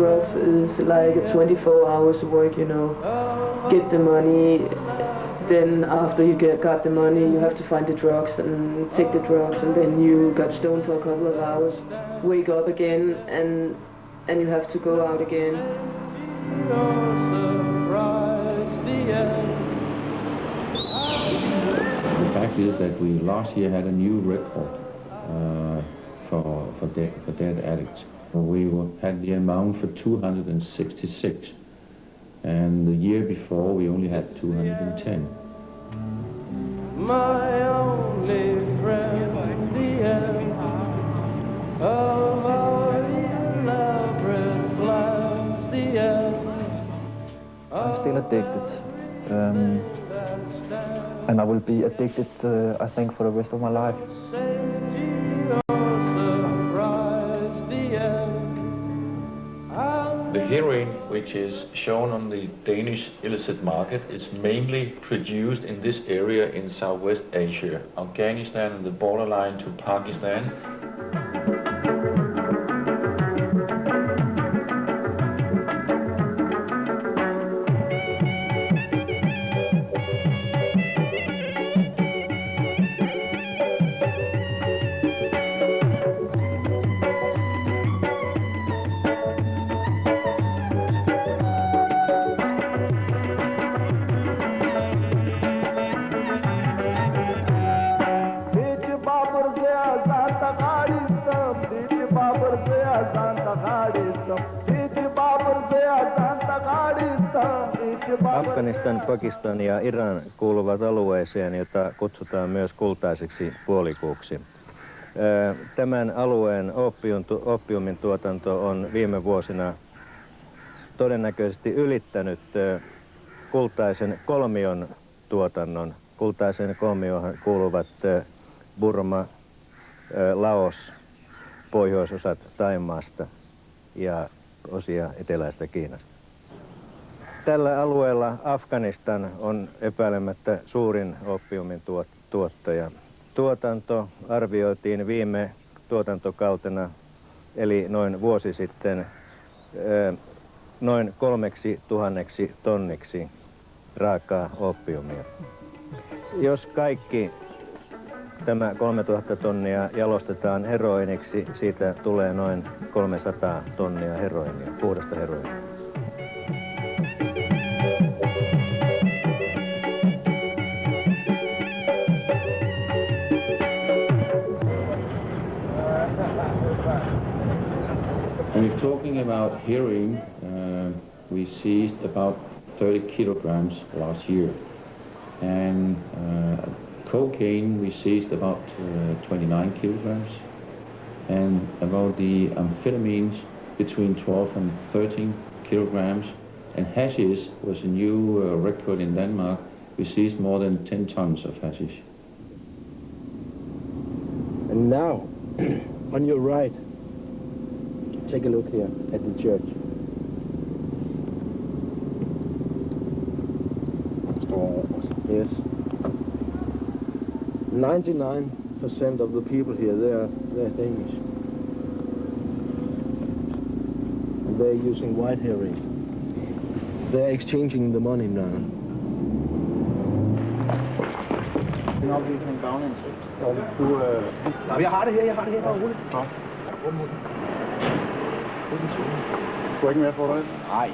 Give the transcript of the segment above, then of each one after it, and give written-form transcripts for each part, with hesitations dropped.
drugs is like a 24 hours work, you know. Get the money, then after you got the money, you have to find the drugs and take the drugs, and then you got stoned for a couple of hours, wake up again, and you have to go out again. The fact is that we last year had a new record for dead addicts. We had the amount for 266, and the year before we only had 210. My only friend, the end of our elaborate plans, the end. I'm still addicted, and I will be addicted, I think, for the rest of my life. The heroin, which is shown on the Danish illicit market, is mainly produced in this area in Southwest Asia, Afghanistan and the borderline to Pakistan. Afganistan, Pakistan ja Iran kuuluvat alueeseen, jota kutsutaan myös kultaiseksi puolikuuksi. Tämän alueen oopiumin tuotanto on viime vuosina todennäköisesti ylittänyt kultaisen kolmion tuotannon. Kultaisen kolmioon kuuluvat Burma, Laos, pohjoisosat Thaimaasta ja osia eteläistä Kiinasta. Tällä alueella Afganistan on epäilemättä suurin oopiumin tuottaja. Tuotanto arvioitiin viime tuotantokautena, eli noin vuosi sitten, noin 3000 tonniksi raakaa oopiumia. Jos kaikki tämä 3000 tonnia jalostetaan heroiniksi, siitä tulee noin 300 tonnia heroinia, puhdasta heroinia. When we're talking about heroin, we seized about 30 kilograms last year, and cocaine we seized about 29 kilograms, and about the amphetamines between 12 and 13 kilograms, and hashish was a new record in Denmark. We seized more than 10 tons of hashish. And now, on your right, take a look here at the church. Yes. 99% of the people here, they're Danish. And they're using white heroin. They're exchanging the money now. Jeg har det her, bare roligt. Får ikke mere for dig? Nej,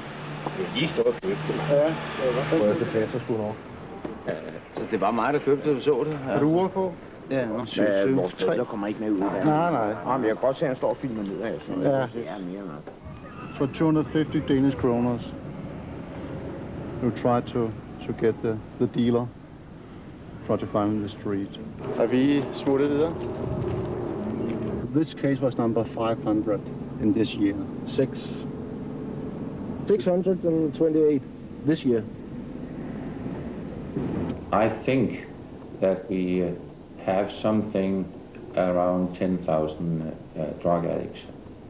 det er lige stået og købte det. Ja, prøv at det passer sgu nok. Så det var mig, der købte det, så det. Er du uger på? Ja, vores billeder kommer ikke med ud af det. Nej. Men jeg kan godt se, at han står og filmer ned af. Ja. Det er mere nok. For 250 Danish kroners, you try to get the dealer. Try to find in the street. Er vi smuttet videre? This case was number 500 in this year. 628 this year. I think that we have something around 10,000 drug addicts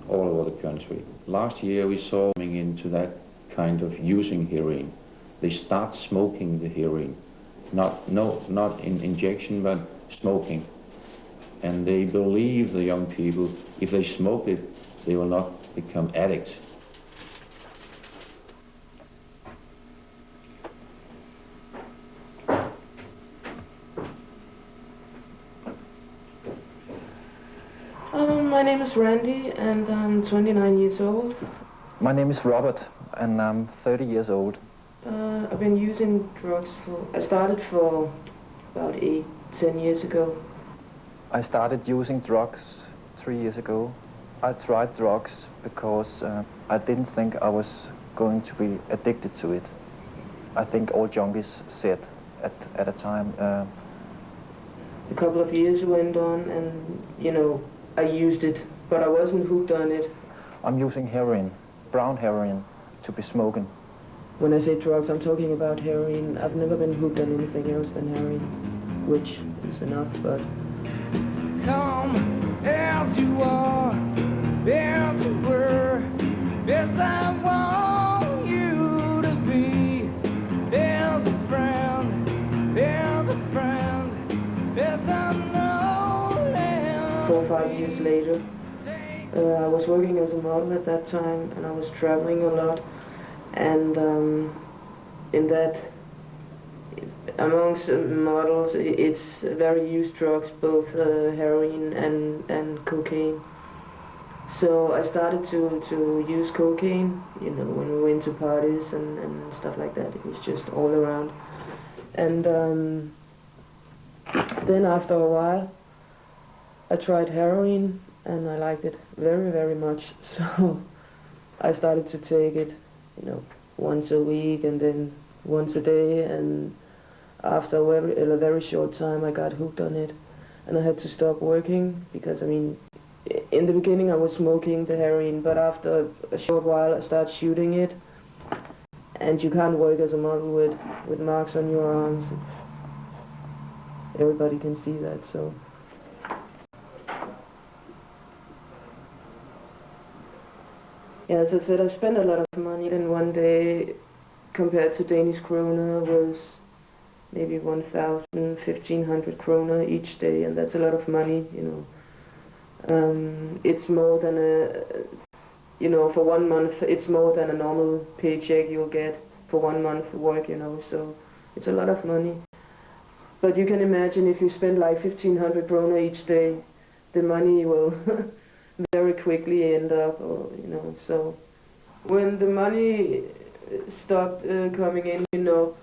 all over the country. Last year we saw coming into that kind of using heroin. They start smoking the heroin. Not in injection, but smoking. And they believe, the young people, if they smoke it, they will not become addicts. name is Randy, and I'm 29 years old. My name is Robert, and I'm 30 years old. I've been using drugs I started for about 10 years ago. I started using drugs 3 years ago. I tried drugs because I didn't think I was going to be addicted to it. I think all junkies said at a time. A couple of years went on, and you know, I used it, but I wasn't hooked on it. I'm using heroin, brown heroin, to be smoking. When I say drugs, I'm talking about heroin. I've never been hooked on anything else than heroin, which is enough, but... Come as you are, as you were, as I want you to be, as a friend, as a friend, as I know now. 4 or 5 years later, I was working as a model at that time, and I was traveling a lot. And in that, amongst models, it's very used drugs, both heroin and cocaine. So I started to use cocaine, you know, when we went to parties and stuff like that. It was just all around. And then after a while, I tried heroin, and I liked it very, very much. So I started to take it, you know, once a week and then once a day, and after a very short time I got hooked on it, and I had to stop working because, I mean, in the beginning I was smoking the heroin, but after a short while I started shooting it, and you can't work as a model with marks on your arms. Everybody can see that, so. Yeah, as I said, I spent a lot of money, and one day, compared to Danish kroner, was maybe 1,000, 1,500 kroner each day, and that's a lot of money, you know. It's more than you know, for 1 month, it's more than a normal paycheck you'll get for 1 month work, you know, so it's a lot of money. But you can imagine if you spend like 1,500 kroner each day, the money will very quickly end up, or, you know, so when the money stopped coming in, you know,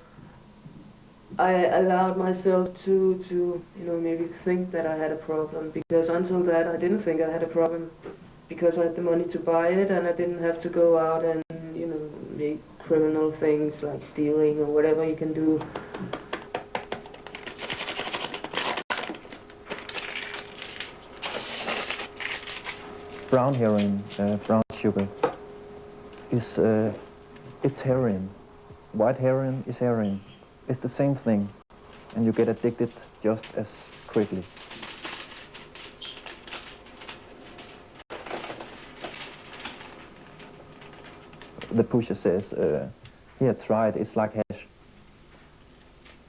I allowed myself to, you know, maybe think that I had a problem, because until that I didn't think I had a problem, because I had the money to buy it, and I didn't have to go out and, you know, make criminal things like stealing or whatever you can do. Brown heroin, brown sugar, is it's heroin. White heroin is heroin. It's the same thing, and you get addicted just as quickly. The pusher says, "Here, try it. It's like hash."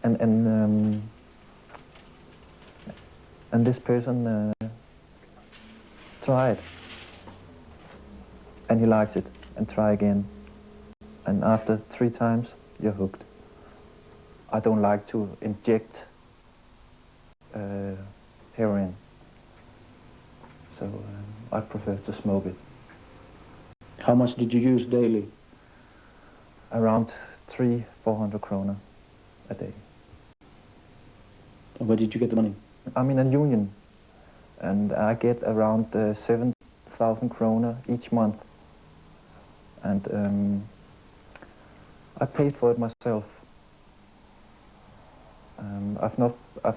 And this person tried. And he likes it, and try again. And after 3 times, you're hooked. I don't like to inject heroin, so I prefer to smoke it. How much did you use daily? Around 300-400 kroner a day. And where did you get the money? I'm in a union, and I get around 7,000 kroner each month. And I paid for it myself. I've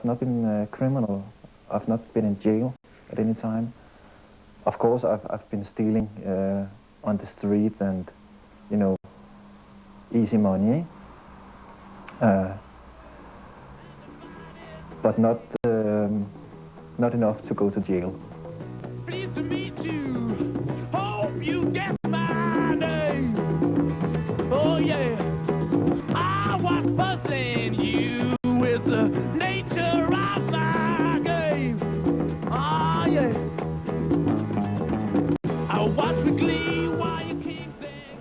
not been a criminal. I've not been in jail at any time. Of course, I've been stealing on the street and, you know, easy money. But not enough to go to jail. Pleased to meet you. Hope you get my name. Oh yeah. I was puzzling you with the nature of my game. Oh yeah. I watch with glee while you keep things.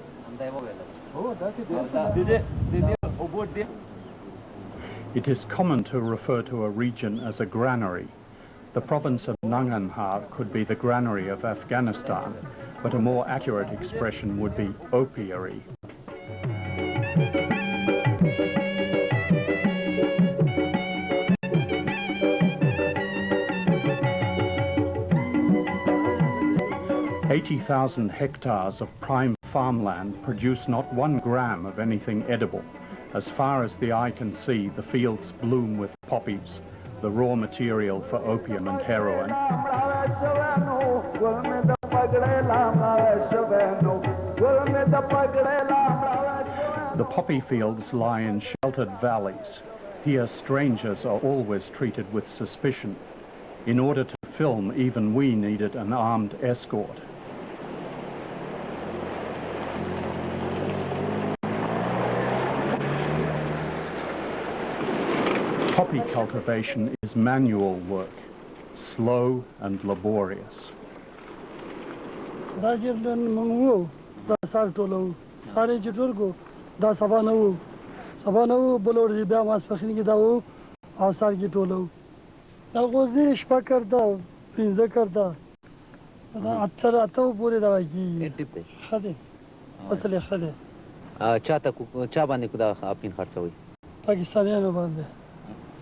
It is common to refer to a region as a granary. The province of Nangarhar could be the granary of Afghanistan, but a more accurate expression would be opiary. "80,000 hectares of prime farmland produce not 1 gram of anything edible. As far as the eye can see, the fields bloom with poppies, the raw material for opium and heroin. The poppy fields lie in sheltered valleys. Here strangers are always treated with suspicion. In order to film, even we needed an armed escort. Poppy cultivation is manual work, slow and laborious.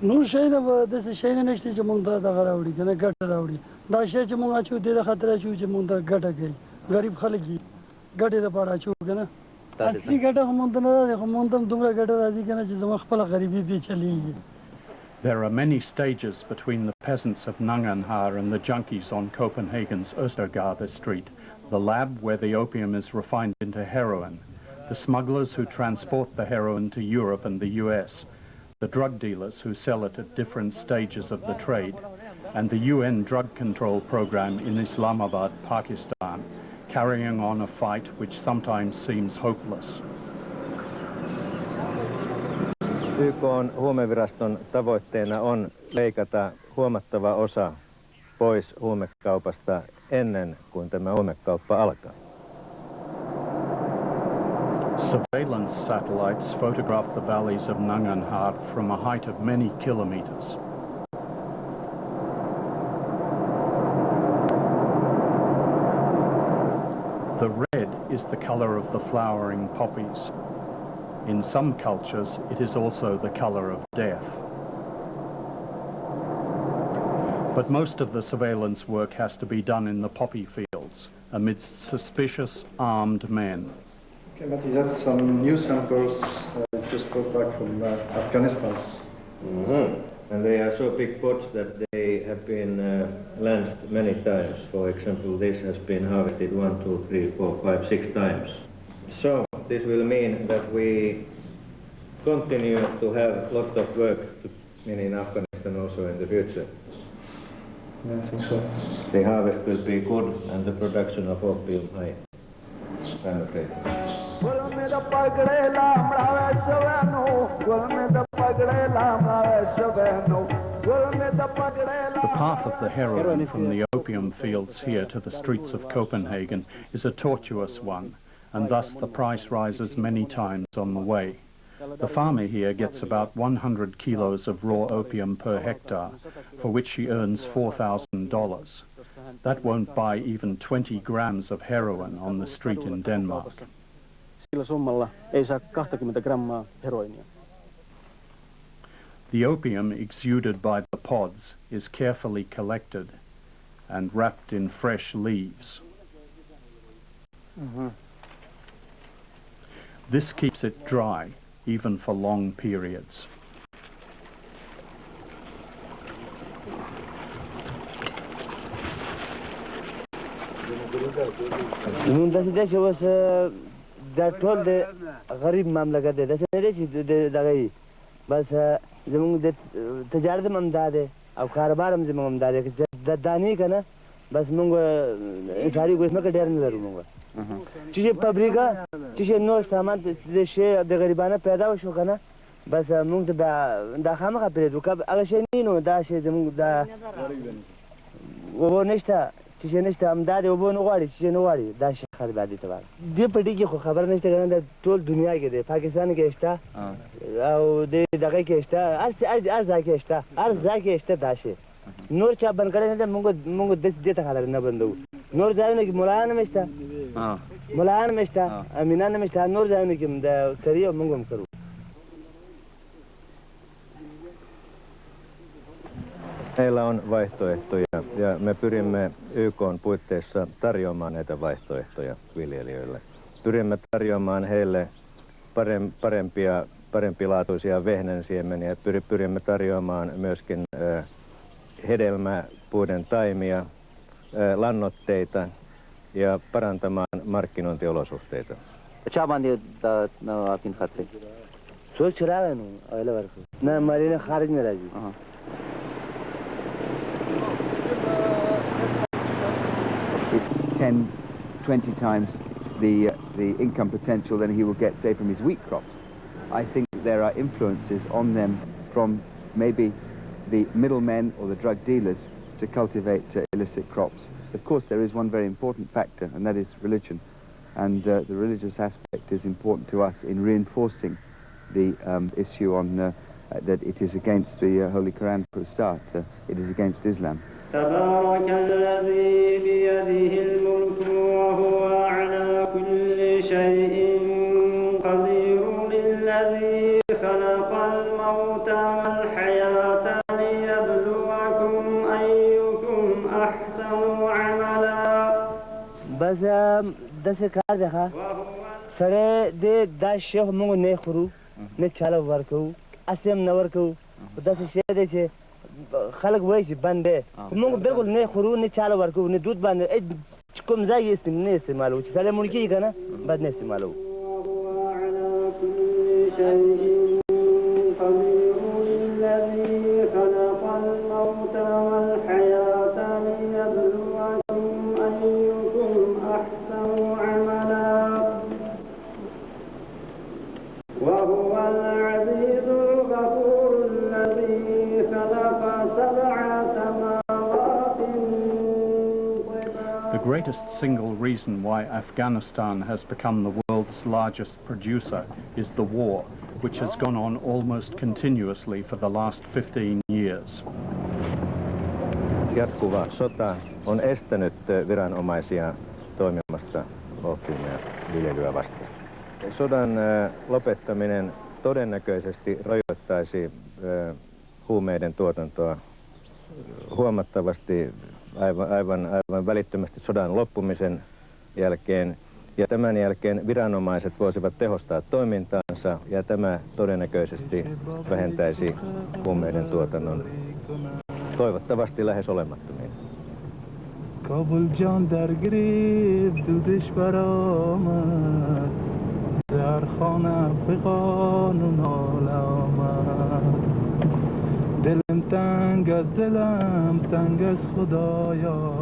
نور شيء بس شيء نشتي جموندا دغراودي كنا غټراودي دا شي چې مونږه چو د خطر شو چې مونږه غټه گئی غریب خلګي غټه د پاره چو کنه اصلي غټه مونږ نه مونږ دومره غټه راځي کنه چې زما خپل غریبي به چلیږي. There are many stages between the peasants of Nangarhar and the junkies on Copenhagen's Østergade Street, the lab where the opium is refined into heroin, the smugglers who transport the heroin to Europe and the US, the drug dealers who sell it at different stages of the trade, and the UN drug control program in Islamabad, Pakistan, carrying on a fight which sometimes seems hopeless. YK:n huumeviraston tavoitteena on leikata huomattava osa pois huumekaupasta ennen kuin tämä huumekauppa alkaa. Surveillance satellites photograph the valleys of Nangarhar from a height of many kilometers. The red is the color of the flowering poppies. In some cultures, it is also the color of death. But most of the surveillance work has to be done in the poppy fields, amidst suspicious armed men. Okay, but is that some new samples just got back from Afghanistan? And they are so big pots that they have been lanced many times. For example, this has been harvested 1, 2, 3, 4, 5, 6 times. So this will mean that we continue to have a lot of work in Afghanistan also in the future. Yeah, I think so. The harvest will be good and the production of opium high. I'm afraid. The path of the heroin from the opium fields here to the streets of Copenhagen is a tortuous one, and thus the price rises many times on the way. The farmer here gets about 100 kilos of raw opium per hectare, for which he earns $4,000. That won't buy even 20 grams of heroin on the street in Denmark. The opium exuded by the pods is carefully collected and wrapped in fresh leaves. This keeps it dry, even for long periods. زمونږ د تجارت هم همداده او کاروبار هم زمونږ همداده د دانې که نه بس مونږ انحصاري ځمکه ډېر نه لرو مونږ چې فابریکه چې نور سامان د شی د غریبانه پیدا وشو که نه بس مونږ ته دا خامخا پرېږدو که هغه شی نه نو دا شی زمونږ دا اوبه نشته چې شی نشته همدا دی اوبه نه غواړي چې شی نه غواړي دا شی خرابه دي ته وایي دې پټي کې خو خبره نشته که نه د ټول دنیا کې دی پاکستان کې شته او د دغه کې شته هر ځای کې شته هر ځای کې شته دا شی نور چا بند کړی نه مونږ دې ته خلک نه بندو نور ځایونه کې ملایان هم شته ملایان هم شته امینان هم شته نور ځایونه کې د کوي او مونږ هم کوو Meillä on vaihtoehtoja ja me pyrimme YK:n puitteissa tarjoamaan näitä vaihtoehtoja viljelijöille. Pyrimme tarjoamaan heille parempilaatuisia vehnänsiemeniä. Pyrimme tarjoamaan myöskin hedelmäpuiden taimia, lannoitteita ja parantamaan markkinointiolosuhteita. It's 10-20 times the income potential than he will get, say, from his wheat crops. I think there are influences on them from maybe the middlemen or the drug dealers to cultivate illicit crops. Of course, there is one very important factor, and that is religion. And the religious aspect is important to us in reinforcing the issue on that it is against the Holy Quran for a start. It is against Islam. تبارك الذي بيده الملك وهو على كل شيء قدير الذي خلق الموت والحياة ليبلوكم أيكم أحسن عملا بس دس کار ده سره د دا شیخ مونږ نه خورو نه چاله ورکو اسیم نه ورکو دس شی دی چې خلق وایي چې بنده مونږ بالکل نه خورو نه چاله ورکو نه دود باندې کوم ځای یې نه استعمالو چې سره مونږ کېږي که نه بد نه استعمالو The greatest single reason why Afghanistan has become the world's largest producer is the war, which has gone on almost continuously for the last 15 years. Jatkuva sota on estänyt viranomaisia toimimasta oopiumia viljelyä vastaan. Sodan lopettaminen todennäköisesti rajoittaisi huumeiden tuotantoa huomattavasti aivan välittömästi sodan loppumisen jälkeen. Ja tämän jälkeen viranomaiset voisivat tehostaa toimintaansa ja tämä todennäköisesti vähentäisi huumeiden tuotannon toivottavasti lähes olemattomiin. کابل جان در گریب دودش برآمد در خانه به قانون آمد دلم تنگ از دلم تنگ از خدایا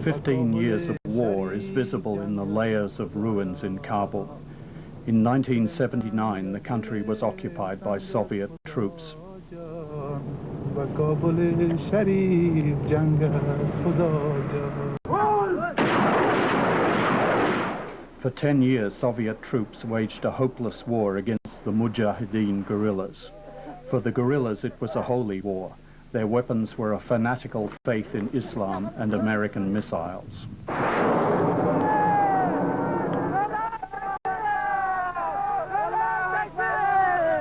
15 years of war is visible in the layers of ruins in Kabul. In 1979, the country was occupied by Soviet troops. For 10 years, Soviet troops waged a hopeless war against the Mujahideen guerrillas. For the guerrillas, it was a holy war. Their weapons were a fanatical faith in Islam and American missiles.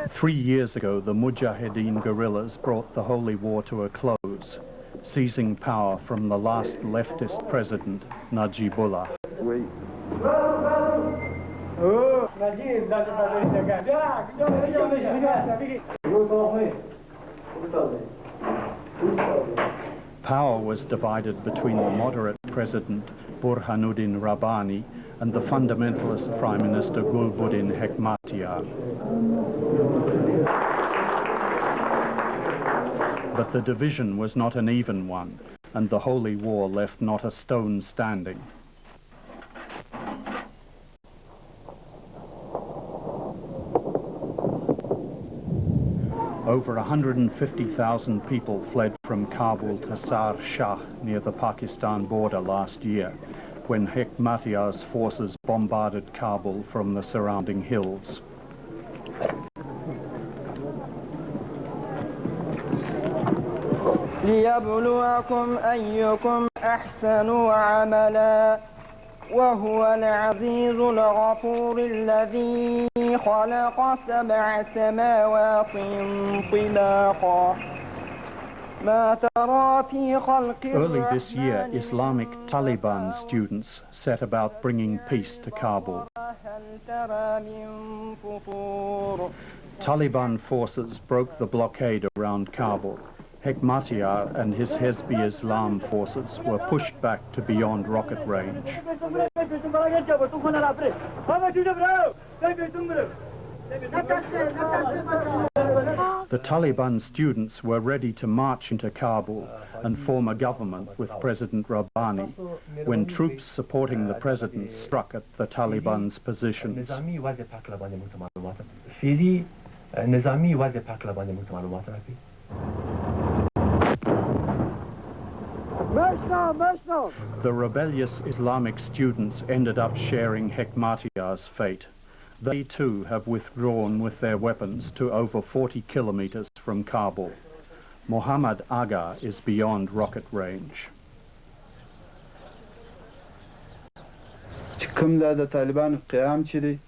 3 years ago, the Mujahideen guerrillas brought the holy war to a close, seizing power from the last leftist president, Najibullah. Power was divided between the moderate president, Burhanuddin Rabbani, and the fundamentalist Prime Minister Gulbuddin Hekmatyar. But the division was not an even one, and the holy war left not a stone standing. Over 150,000 people fled from Kabul to Sar Shah near the Pakistan border last year, when Hekmatyar's forces bombarded Kabul from the surrounding hills. ليبلوكم أيكم أحسن عملا وهو العزيز الغفور الذي خلق 7 سماوات طباقا ما ترى في خلق Early this year, Islamic Taliban students set about bringing peace to Kabul. Taliban forces broke the blockade around Kabul. Hekmatyar and his Hezbi Islam forces were pushed back to beyond rocket range. The Taliban students were ready to march into Kabul and form a government with President Rabbani when troops supporting the president struck at the Taliban's positions. The rebellious Islamic students ended up sharing Hekmatyar's fate. They too have withdrawn with their weapons to over 40 kilometers from Kabul. Muhammad Aga is beyond rocket range. کوم دا د طالبانو قیام چې دی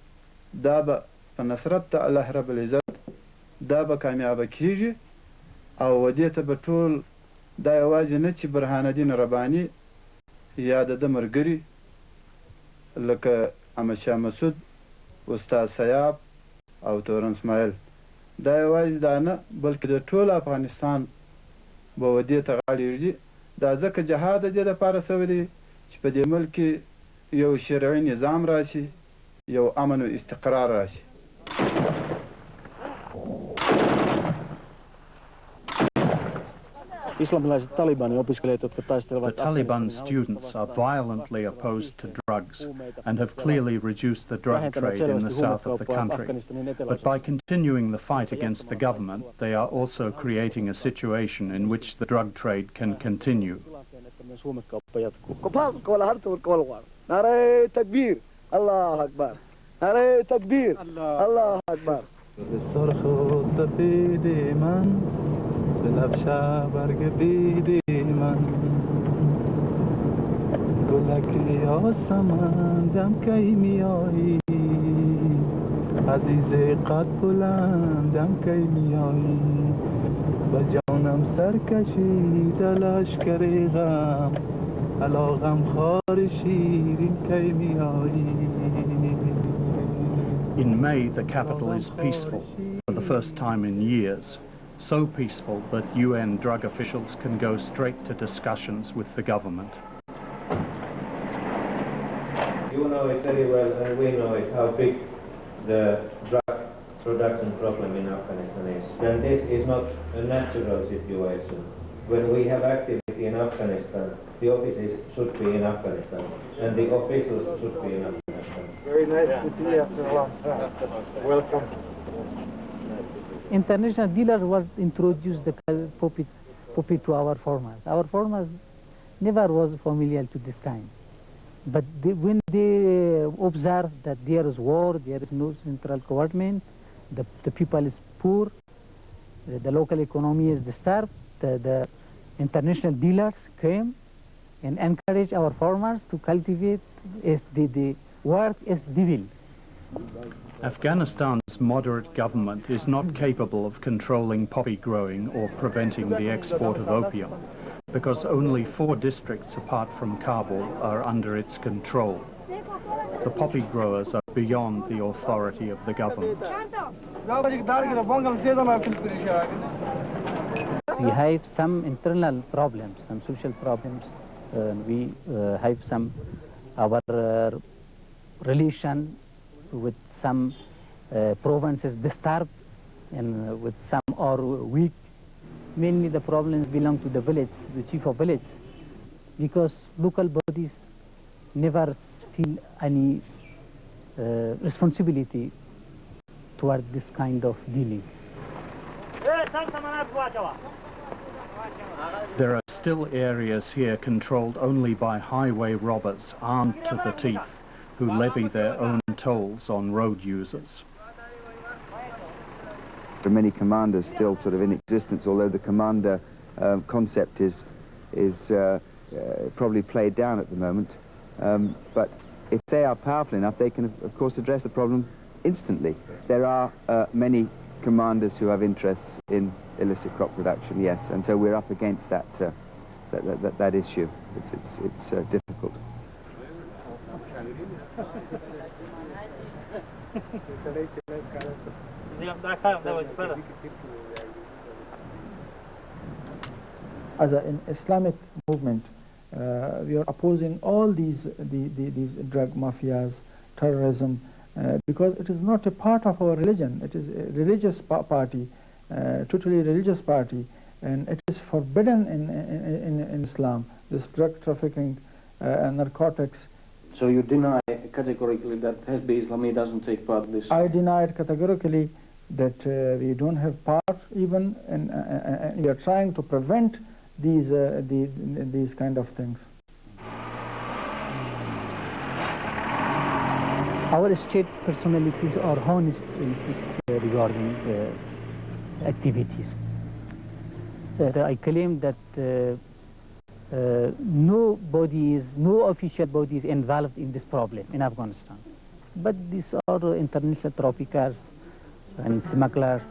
دا به په نصرت د الله رب العزت دا به کامیابه کیږي او دې ته به ټول دا یوازې نه چې برهان الدین رباني یا د ده ملګري لکه احمدشاه مسعود استاد سیاب او تورن اسماعیل دا یوازې دا نه بلکې د ټول افغانستان به دې ته غاړه ایږدي دا ځکه جهاد د دې دپاره سوی دی چې په دې ملک کې یو شرعي نظام راشي یو امن و استقرار راشي. Islamilaiset Talibanin opiskelijat, jotka The taistelevat Taliban students are violently opposed to drugs and have clearly reduced the drug trade in the south of the country. But by continuing the fight against the government, they are also creating a situation in which the drug trade can continue. بلبشا برگ بیدی من گلکی آسمان دم کی میایی عزیز قد بلندم کی میایی با جانم سرکشی دلشکر غم علاقم خار شیرین کی میایی. In May, the capital is peaceful for the first time in years. So peaceful that UN drug officials can go straight to discussions with the government. You know it very well, and we know it, how big the drug production problem in Afghanistan is. And this is not a natural situation. When we have activity in Afghanistan, the offices should be in Afghanistan, and the officials should be in Afghanistan. Very nice to see you after a long time. Welcome. International dealer was introduced the poppy to our farmers. Our farmers never was familiar to this kind. But when they observe that there is war, there is no central government, the people is poor, the local economy is disturbed, the international dealers came and encouraged our farmers to cultivate as the work as they will. Afghanistan's moderate government is not capable of controlling poppy growing or preventing the export of opium, because only 4 districts apart from Kabul are under its control. The poppy growers are beyond the authority of the government. We have some internal problems, some social problems. We have some our relation with some provinces disturbed and with some are weak. Mainly the problems belong to the village, the chief of village, because local bodies never feel any responsibility toward this kind of dealing. There are still areas here controlled only by highway robbers armed to the teeth, who levy their own tolls on road users. There are many commanders still sort of in existence, although the commander concept is probably played down at the moment. But if they are powerful enough, they can, of course, address the problem instantly. There are many commanders who have interests in illicit crop production, yes, and so we're up against that that issue. It's difficult. As an Islamic movement, we are opposing all these drug mafias, terrorism, because it is not a part of our religion. It is a religious party, totally religious party, and it is forbidden in Islam, this drug trafficking and narcotics. So you deny categorically that Hezbollah Islami doesn't take part in this? I deny it categorically that we don't have part even, and we are trying to prevent these kind of things. Our state personalities are honest in this regarding activities. I claim that no official body is involved in this problem in Afghanistan. But these are international traffickers and smugglers.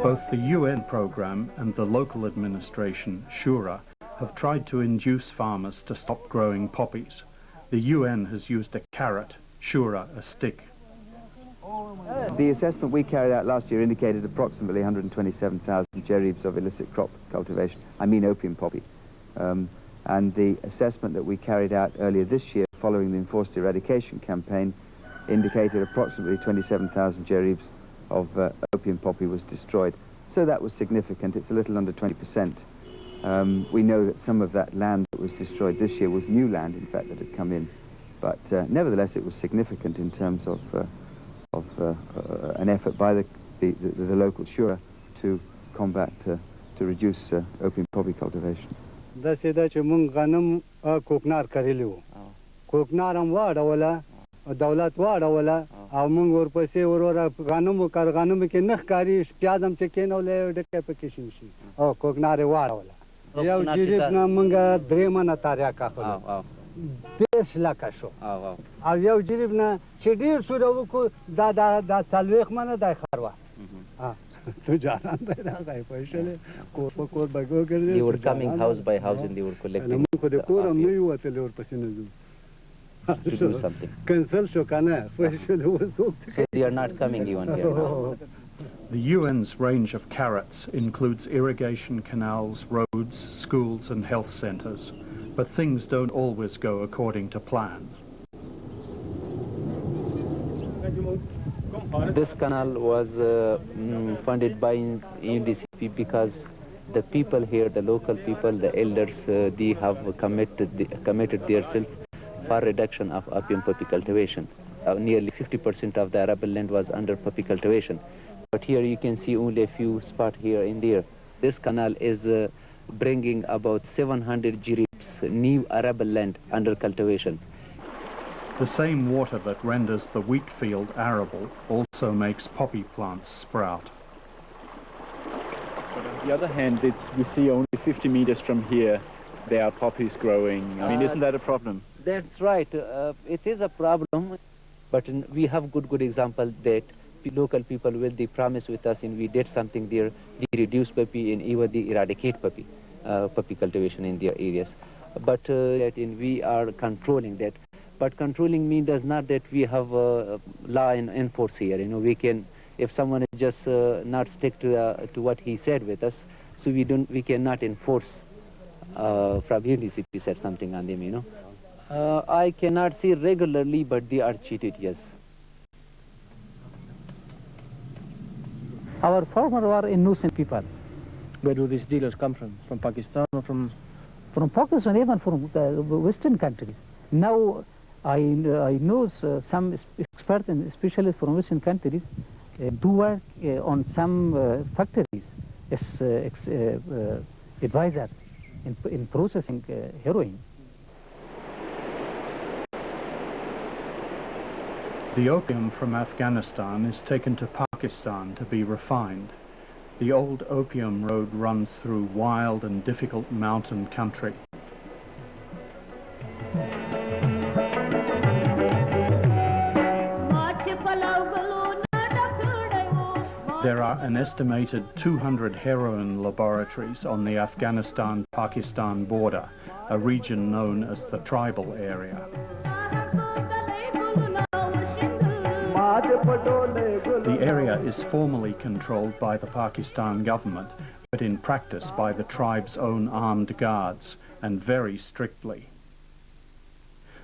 Both the UN program and the local administration, Shura, have tried to induce farmers to stop growing poppies. The UN has used a carrot, Shura a stick. The assessment we carried out last year indicated approximately 127,000 jeribs of illicit crop cultivation, I mean opium poppy. And the assessment that we carried out earlier this year following the enforced eradication campaign indicated approximately 27,000 jeribs of opium poppy was destroyed. So that was significant. It's a little under 20%. We know that some of that land that was destroyed this year was new land, in fact, that had come in. But nevertheless, it was significant in terms of an effort by the local Shura to combat, to reduce opium poppy cultivation. دولت واړوله او موږ ورپسې وروره غنمو کار غنمو کې نخ کاری پیاز هم چې کېنولې ډکه پکې شین شي او کوکنار واړوله یو جریب نه موږ درې منه تاریا کاخلو 10 لکه شو او یو جریب نه چې ډېر سوره وکړو دا څلوېښت منه دی خروه تو جانان دی راغی پیسې کور په کور بګو ګرځي They were coming house by house and they were collecting. موږ خو د کور هم نه یو وتلې ورپسې نه ځو to do something. So they are not coming even here now. The UN's range of carrots includes irrigation canals, roads, schools and health centres, but things don't always go according to plan. This canal was funded by UNDCP because the people here, the local people, the elders, they have committed themselves for reduction of opium poppy cultivation. Nearly 50% of the arable land was under poppy cultivation. But here you can see only a few spots here and there. This canal is bringing about 700 jiribs, new arable land under cultivation. The same water that renders the wheat field arable also makes poppy plants sprout. But on the other hand, we see only 50 meters from here there are poppies growing. I mean, isn't that a problem? That's right. It is a problem, but we have good example that local people they promise with us and we did something there. They reduce poppy and even they eradicate poppy cultivation in their areas. But we are controlling that. But controlling means does not that we have law and enforce here. You know, we can, if someone is just not stick to what he said with us, so we cannot enforce. From UNDCP said something on them, you know. I cannot see regularly, but they are cheated, yes. Our farmers are innocent people. Where do these dealers come from? From Pakistan or from? From Pakistan, even from Western countries. Now, I know some experts and specialists from Western countries. do work on some factories as advisors in processing heroin. The opium from Afghanistan is taken to Pakistan to be refined. The old opium road runs through wild and difficult mountain country. There are an estimated 200 heroin laboratories on the Afghanistan-Pakistan border, a region known as the tribal area. The area is formally controlled by the Pakistan government, but in practice by the tribe's own armed guards, and very strictly.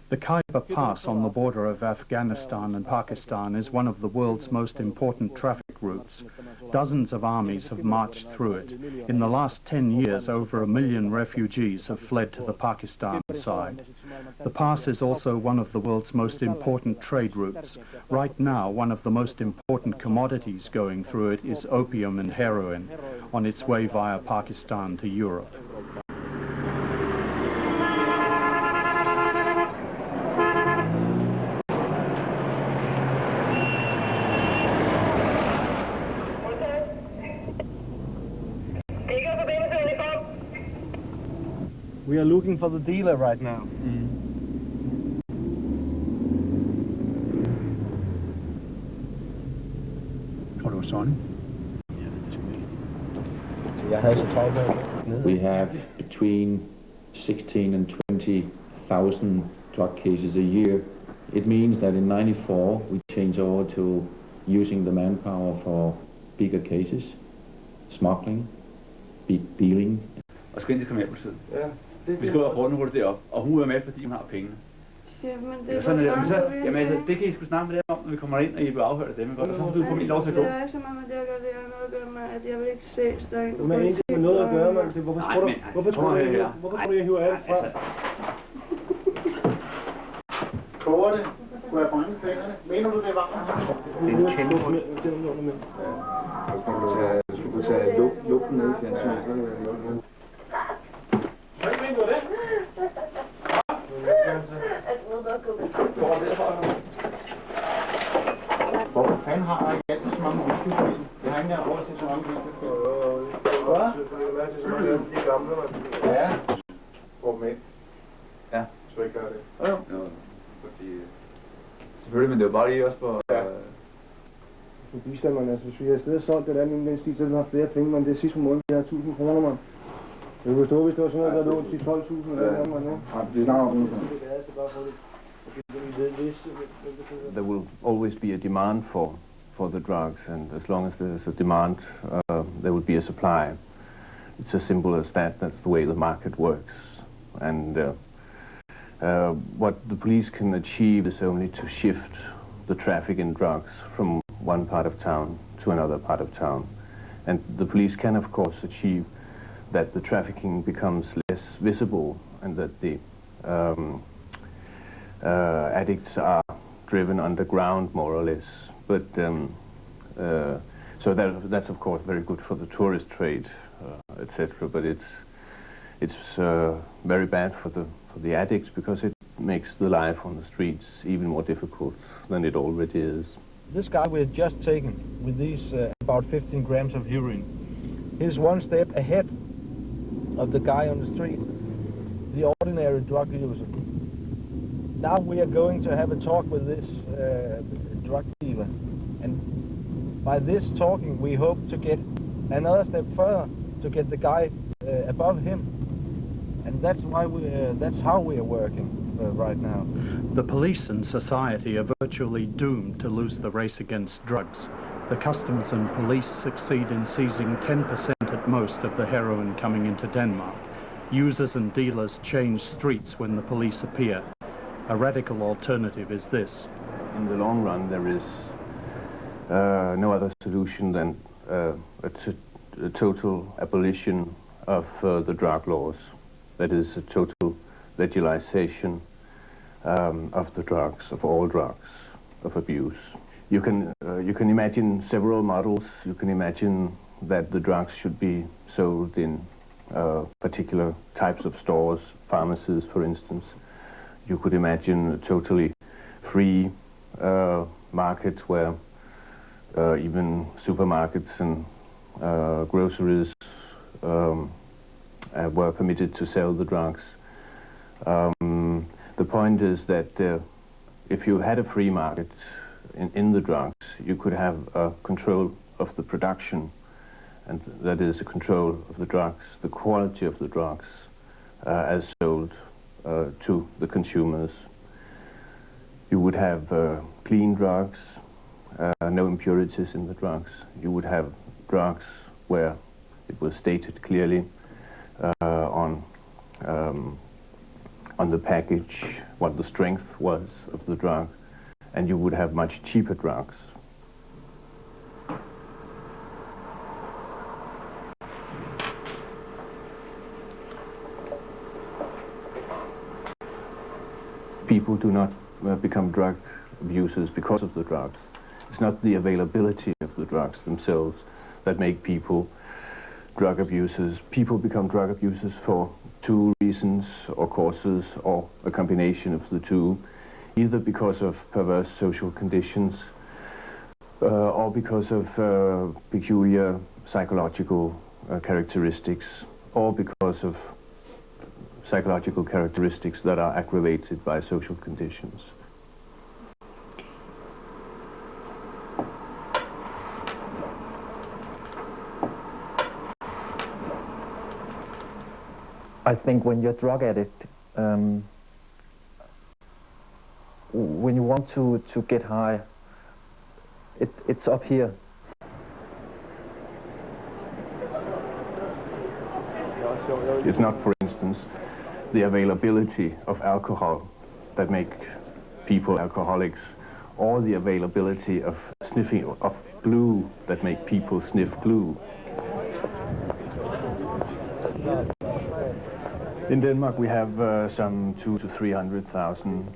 The Khyber Pass on the border of Afghanistan and Pakistan is one of the world's most important traffic routes. Dozens of armies have marched through it. In the last 10 years, over 1 million refugees have fled to the Pakistan side. The pass is also one of the world's most important trade routes. Right now, one of the most important commodities going through it is opium and heroin, on its way via Pakistan to Europe. We are looking for the dealer right now. We have between 16 and 20,000 drug cases a year. It means that in '94 we changed over to using the manpower for bigger cases, smuggling, dealing. Og skal ind til kriminalpolitiet. Ja. Vi skal ud og runde hurtigt derop, og hun er med, fordi hun har penge. Jamen, det sådan er det. Jamen altså, det kan I sgu snakke med dem om, når vi kommer ind, og I bliver afhørt af dem, ikke? Og så får du få min lov til at gå. Det er ikke så meget med det at gøre, det har noget at gøre med, at jeg vil ikke ses derinde. Du har ikke noget at gøre, mand. Hvorfor tror du, jeg hiver alt fra? Koger det? Kunne jeg brænde fingrene? Mener du, det er varmt? Det er en kæmpe hul. Hvis du kunne tage lugten ned i fjernsynet, så kan det være noget. Hvad mener du det? Hvorfor fanden har jeg ikke altid så mange whisky? Jeg har ikke engang råd til så mange whisky. Hvad? Det er mange de gamle, man. Ja. Hvor med? Ja. Så ikke gør det. Ja. Fordi... Selvfølgelig, men det er jo bare lige også på... Ja. Du bister, man. Altså, hvis vi har stedet solgt det der min den stil, så har flere penge, men det er sidste måned, det er 1.000 kroner, man. Jeg kunne stå, hvis det var sådan noget, der lå til 12.000 eller noget, man. Det er snart om. There will always be a demand for the drugs, and as long as there's a demand, there will be a supply. It's as simple as that. That's the way the market works. And what the police can achieve is only to shift the traffic in drugs from one part of town to another part of town. And the police can, of course, achieve that the trafficking becomes less visible and that the addicts are driven underground, more or less. But so that's of course very good for the tourist trade, etc. But it's very bad for the addicts because it makes the life on the streets even more difficult than it already is. This guy we had just taken with these about 15 grams of heroin, he's one step ahead of the guy on the street, the ordinary drug user. Now we are going to have a talk with this drug dealer, and by this talking we hope to get another step further to get the guy above him, and that's why that's how we are working right now. The police and society are virtually doomed to lose the race against drugs. The customs and police succeed in seizing 10% at most of the heroin coming into Denmark. Users and dealers change streets when the police appear. A radical alternative is this. In the long run, there is no other solution than a total abolition of the drug laws. That is a total legalization of the drugs, of all drugs, of abuse. You can imagine several models. You can imagine that the drugs should be sold in particular types of stores, pharmacies, for instance. You could imagine a totally free market where even supermarkets and groceries were permitted to sell the drugs. The point is that if you had a free market in the drugs, you could have control of the production, and that is a control of the drugs, the quality of the drugs as sold to the consumers. You would have clean drugs, no impurities in the drugs. You would have drugs where it was stated clearly on the package what the strength was of the drug, and you would have much cheaper drugs. People do not become drug abusers because of the drugs. It's not the availability of the drugs themselves that make people drug abusers. People become drug abusers for two reasons or causes, or a combination of the two, either because of perverse social conditions or because of peculiar psychological characteristics, or because of psychological characteristics that are aggravated by social conditions. I think when you're a drug addict, when you want to get high, it's up here. It's not, for instance, the availability of alcohol that make people alcoholics, or the availability of sniffing of glue that make people sniff glue. In Denmark, we have some 200,000 to 300,000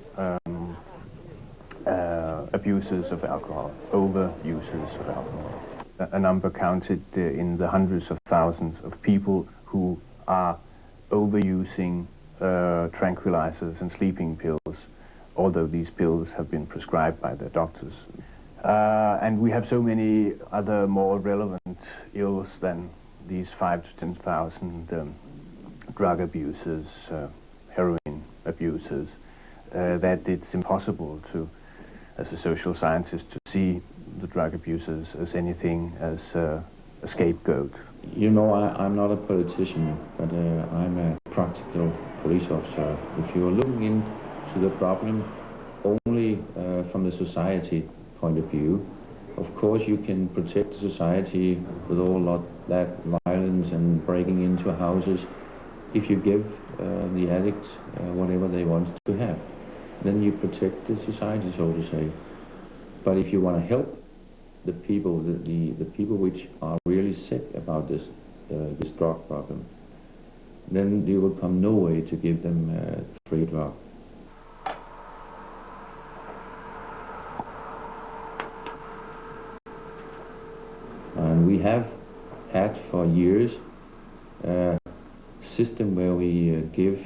abusers of alcohol, overusers of alcohol. A number counted in the hundreds of thousands of people who are overusing tranquilizers and sleeping pills, although these pills have been prescribed by their doctors. And we have so many other more relevant ills than these 5,000 to 10,000 drug abusers, heroin abusers, that it's impossible to, as a social scientist, to see the drug abusers as anything as a scapegoat. You know, I'm not a politician, but I'm a practical police officer. If you're looking into the problem only from the society point of view, of course you can protect the society with all that violence and breaking into houses if you give the addicts whatever they want to have. Then you protect the society, so to say. But if you want to help the people, the people which are really sick about this drug problem, then you will come no way to give them free drug. And we have had for years a system where we give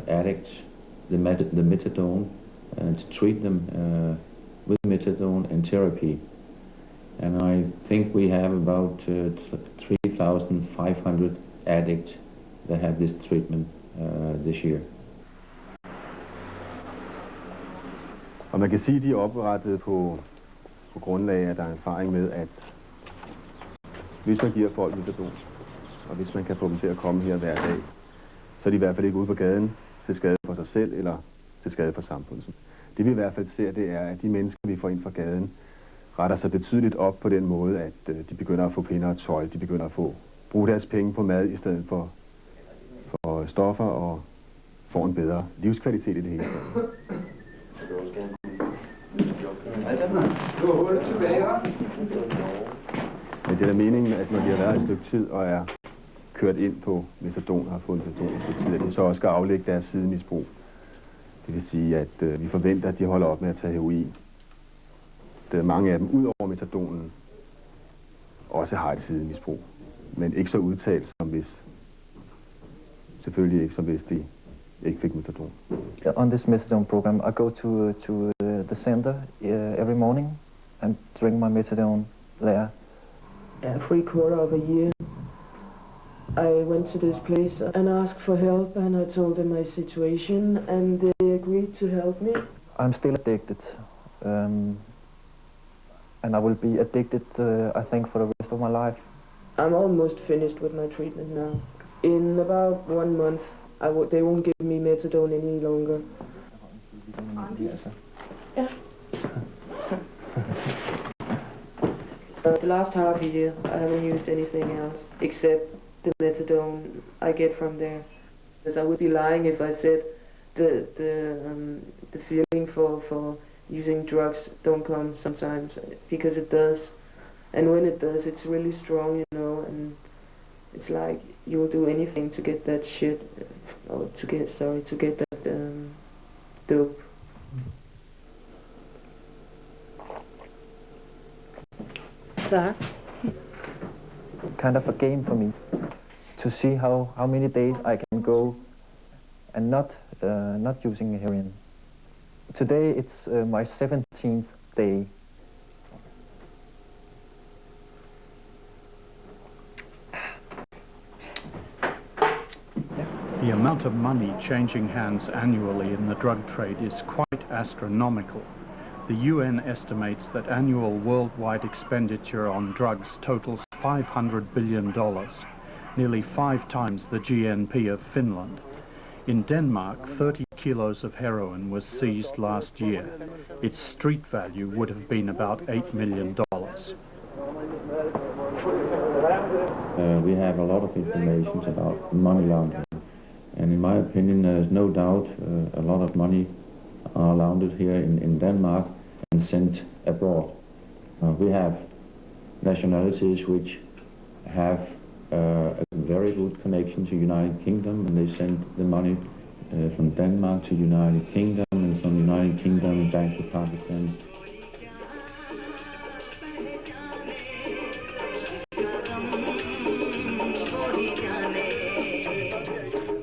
addicts the methadone and to treat them with methadone and therapy. And I think we have about 3,500 addicts that have this treatment this year. Og man kan sige, at de er oprettet på grundlag af, at der er erfaring med, at hvis man giver folk methadon, og hvis man kan få dem til at komme her hver dag, så er de i hvert fald ikke ude på gaden til skade for sig selv eller til skade for samfundet. Det vi i hvert fald ser, det er, at de mennesker, vi får ind fra gaden, retter sig betydeligt op på den måde, at de begynder at få pænere tøj, de begynder at bruge deres penge på mad i stedet for stoffer, og får en bedre livskvalitet i det hele taget. Men det er da meningen, at når de har været et stykke tid og er kørt ind på metadon og har fået metadon et stykke tid, at de så også skal aflægge deres sidemisbrug. Det vil sige, at vi forventer, at de holder op med at tage heroin, mange af dem, ud over metadonen, også har et sidemisbrug. Men ikke så udtalt som hvis, selvfølgelig ikke som hvis de ikke fik metadon. On this methadone program, I go to the center every morning and drink my methadone there. Every quarter of a year, I went to this place and asked for help, and I told them my situation, and they agreed to help me. I'm still addicted, and I will be addicted, I think, for the rest of my life. I'm almost finished with my treatment now. In about 1 month, they won't give me methadone any longer. Yeah. The last half a year, I haven't used anything else except the methadone I get from there. Because I would be lying if I said the feeling for using drugs don't come sometimes, because it does. And when it does, it's really strong, you know, and it's like you'll do anything to get that shit, or to get that dope. That? Kind of a game for me to see how many days I can go and not using heroin. Today it's my 17th day. The amount of money changing hands annually in the drug trade is quite astronomical. The UN estimates that annual worldwide expenditure on drugs totals $500 billion, nearly 5 times the GNP of Finland. In Denmark, 30 kilos of heroin was seized last year. Its street value would have been about $8 million. We have a lot of information about money laundering. And in my opinion, there's no doubt a lot of money are laundered here in Denmark and sent abroad. We have nationalities which have a very good connection to United Kingdom, and they send the money from Denmark to United Kingdom, and from United Kingdom back to Pakistan.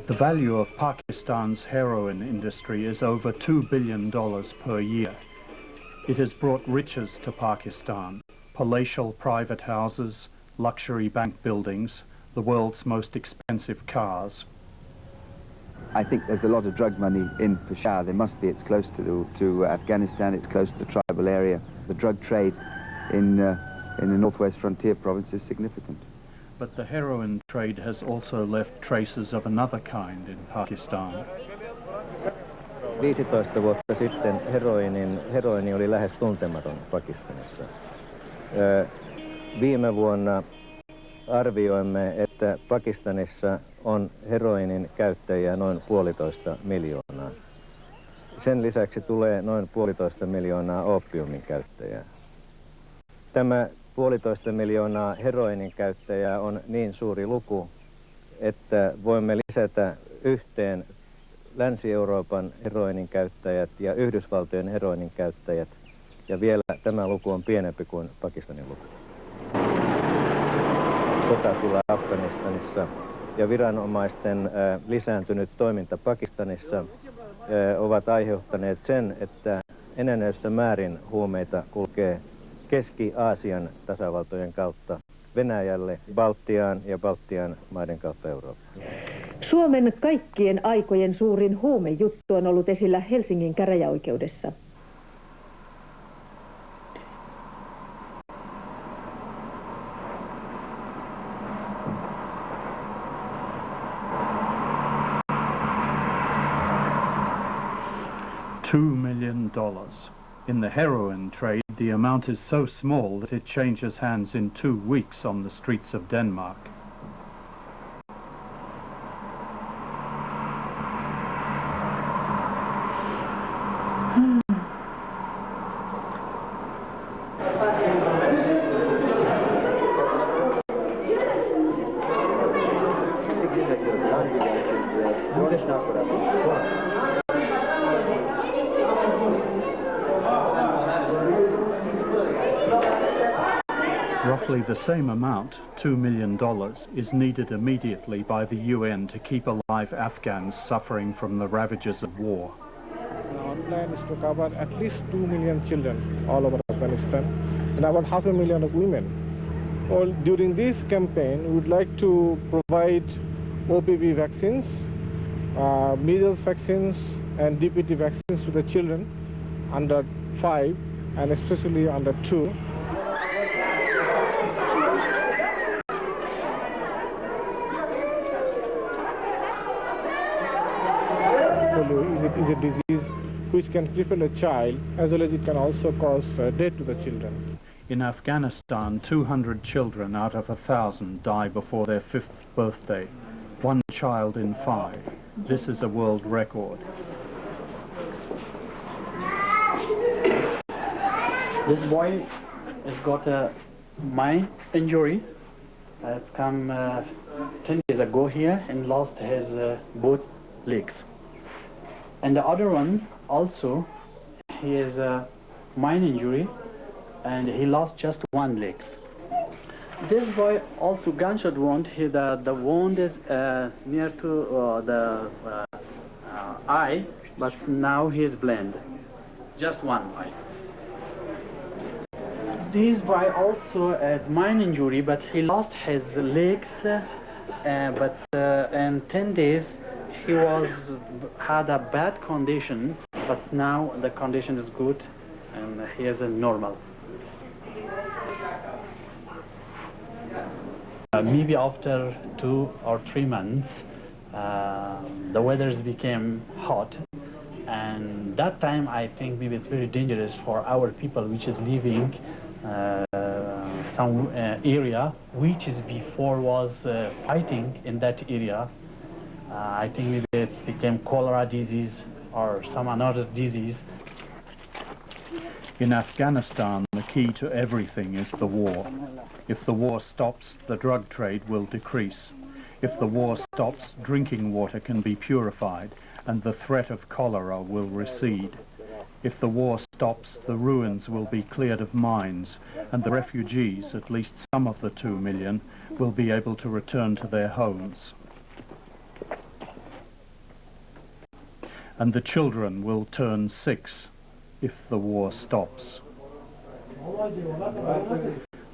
The value of Pakistan's heroin industry is over $2 billion per year. It has brought riches to Pakistan: palatial private houses, luxury bank buildings, the world's most expensive cars. I think there's a lot of drug money in Peshawar. There must be. It's close to Afghanistan. It's close to the tribal area. The drug trade in the northwest frontier province is significant. But the heroin trade has also left traces of another kind in Pakistan. 15 vuotta sitten heroini oli lähes tuntematon Pakistanissa. Viime vuonna arvioimme, että Pakistanissa on heroinin käyttäjiä noin 1,5 miljoonaa. Sen lisäksi tulee noin 1,5 miljoonaa oopiumin käyttäjää. Tämä 1,5 miljoonaa heroinin käyttäjää on niin suuri luku, että voimme lisätä yhteen Länsi-Euroopan heroinin käyttäjät ja Yhdysvaltojen heroinin käyttäjät, ja vielä tämä luku on pienempi kuin Pakistanin luku. Sotatila Afganistanissa ja viranomaisten lisääntynyt toiminta Pakistanissa ovat aiheuttaneet sen, että enenevässä määrin huumeita kulkee Keski-Aasian tasavaltojen kautta Venäjälle, Baltiaan ja Baltian maiden kautta Eurooppaan. Suomen kaikkien aikojen suurin huumejuttu on ollut esillä Helsingin käräjäoikeudessa. $2 million. In the heroin trade, the amount is so small that it changes hands in 2 weeks on the streets of Denmark. Roughly the same amount, $2 million, is needed immediately by the UN to keep alive Afghans suffering from the ravages of war. Our plan is to cover at least 2 million children all over Afghanistan and about 500,000 of women. Well, during this campaign, we would like to provide OPV vaccines, measles vaccines and DPT vaccines to the children under 5 and especially under 2. Polio is a disease which can cripple a child as well as it can also cause death to the children. In Afghanistan, 200 children out of 1,000 die before their 5th birthday. 1 child in 5. This is a world record. This boy has got a mind injury. It's come 10 years ago here and lost his both legs. And the other one also, he has a mind injury and he lost just 1 leg. This boy also gunshot wound. The wound is near to the eye, but now he is blind. Just 1 eye. This boy also has mind injury, but he lost his legs. But in 10 days he had a bad condition, but now the condition is good and he is normal. Maybe after 2 or 3 months, the weather became hot, and that time I think maybe it's very dangerous for our people which is living some area which is before was fighting in that area. I think maybe it became cholera disease or some another disease. In Afghanistan, the key to everything is the war. If the war stops, the drug trade will decrease. If the war stops, drinking water can be purified and the threat of cholera will recede. If the war stops, the ruins will be cleared of mines and the refugees, at least some of the 2 million, will be able to return to their homes. And the children will turn 6 if the war stops.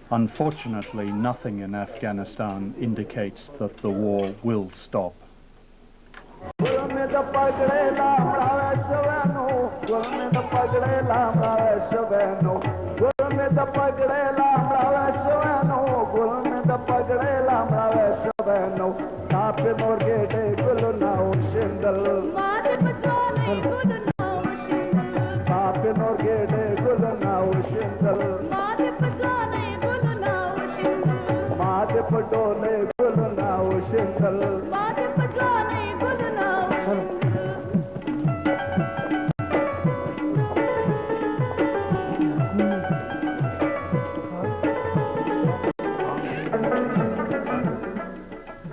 Unfortunately, nothing in Afghanistan indicates that the war will stop.